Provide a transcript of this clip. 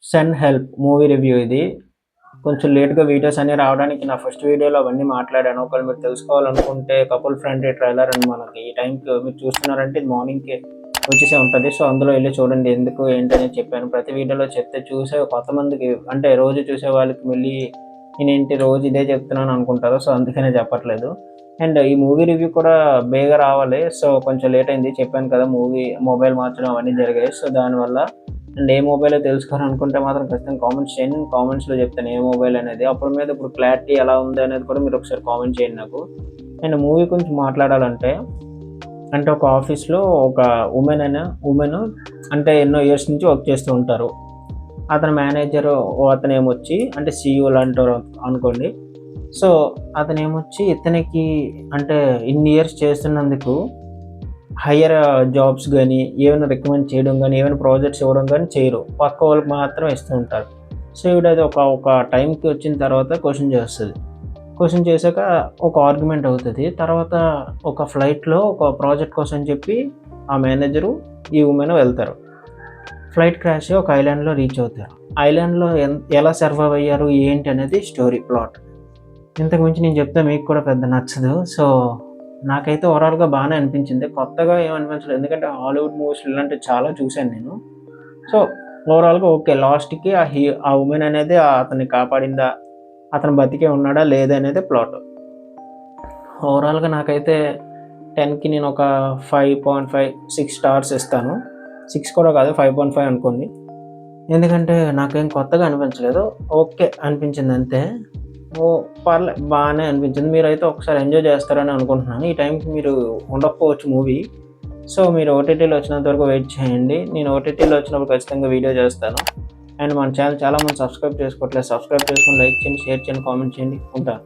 సెన్ help movie review ఇది. కొంచెం లేట్‌గా వీడియోస్ అన్నీ రావడానికి నా ఫస్ట్ వీడియోలో అవన్నీ మాట్లాడాను. ఒకవేళ మీరు తెలుసుకోవాలనుకుంటే కపుల్ ఫ్రెండ్లీ ట్రైలర్ అని మనకి ఈ టైంకి మీరు చూస్తున్నారంటే ఇది మార్నింగ్‌కి వచ్చేసే ఉంటది. సో, అందులో ఎళ్లి చూడండి ఎందుకు ఏంటనేది చెప్పాను. ప్రతి వీడియోలో చెప్తే చూసే కొంతమందికి అంటే రోజు చూసే వాళ్ళకి మళ్ళీ నేనేంటి రోజు ఇదే చెప్తున్నాను అనుకుంటారు. సో, అందుకనే చెప్పట్లేదు. అండ్ ఈ మూవీ రివ్యూ కూడా బేగా రావాలి. సో, కొంచెం లేట్ అయింది. చెప్పాను కదా! మొబైల్ మార్చడం అవన్నీ జరిగాయి. సో, దానివల్ల అండ్ ఏ మొబైలో తెలుసుకోవాలనుకుంటే మాత్రం ఖచ్చితంగా కామెంట్స్ చేయండి. నేను కామెంట్స్‌లో చెప్తాను ఏ మొబైల్ అనేది. ఇప్పుడు క్లారిటీ ఎలా ఉంది అనేది కూడా మీరు ఒకసారి కామెంట్ చేయండి నాకు. అండ్ మూవీ గురించి మాట్లాడాలంటే, అంటే ఒక ఆఫీస్‌లో ఒక వుమెన్ అంటే ఎన్నో ఇయర్స్ నుంచి వర్క్ చేస్తూ ఉంటారు. అతని మేనేజరు అతనేమొచ్చి అంటే సీఈఓ లాంటోరు అనుకోండి. సో, అతనేమొచ్చి ఇతనికి అంటే ఇన్ని ఇయర్స్ చేస్తున్నందుకు హైయర్ జాబ్స్ గాని, ఏమైనా రికమెండ్ చేయడం గాని, ఏమైనా ప్రాజెక్ట్స్ ఇవ్వడం గాని చేయరు. పక్క వాళ్ళకి మాత్రమే ఇస్తూ ఉంటారు. సో, ఈవిడది ఒక టైంకి వచ్చిన తర్వాత క్వెషన్ చేస్తది. క్వెషన్ చేశాక ఒక ఆర్గ్యుమెంట్ అవుతది. తర్వాత ఒక ఫ్లైట్‌లో ఒక ప్రాజెక్ట్ కోసం చెప్పి ఆ మేనేజరు, ఈ వుమెన్ వెళ్తారు. ఫ్లైట్ క్రాష్ అయ్యి ఒక ఐలాండ్‌లో రీచ్ అవుతారు. ఐలాండ్‌లో ఎలా సర్వైవ్ అయ్యారు, ఏంటి అనేది స్టోరీ ప్లాట్. ఇంతకు మించి నేను చెప్తే మీకు కూడా పెద్ద నచ్చదు. సో, నాకైతే ఓవరాల్‌గా బానే అనిపించింది. కొత్తగా ఏమనిపించలేదు. ఎందుకంటే హాలీవుడ్ మూవీస్‌లో ఇలాంటివి చాలా చూసాను నేను. సో, ఓవరాల్‌గా ఓకే. లాస్ట్‌కి ఆ వుమెన్ అనేది అతన్ని కాపాడిందా? అతను బతికే ఉన్నాడా? లేదా? అనేది ప్లాట్. ఓవరాల్‌గా నాకైతే 10కి నేనొక 5.5, 6 స్టార్స్ ఇస్తాను. 6 కూడా కాదు 5.5 అనుకోండి. ఎందుకంటే నాకేం కొత్తగా అనిపించలేదు. ఓకే అనిపించింది అంతే. బానే అనిపించింది. మీరైతే ఒకసారి ఎంజాయ్ చేస్తారని అనుకుంటున్నాను. ఈ టైంకి మీరు ఉండకపోవచ్చు మూవీ. సో, మీరు ఓటీటీలో వచ్చినంత వరకు వెయిట్ చేయండి. నేను ఓటీటీలో వచ్చినప్పుడు ఖచ్చితంగా వీడియో చేస్తాను. అండ్ మన ఛానల్ చాలామంది సబ్స్క్రైబ్ చేసుకోవట్లేదు. సబ్స్క్రైబ్ చేసుకొని లైక్ చేయండి, షేర్ చేయండి, కామెంట్ చేయండి. ఉంటాను.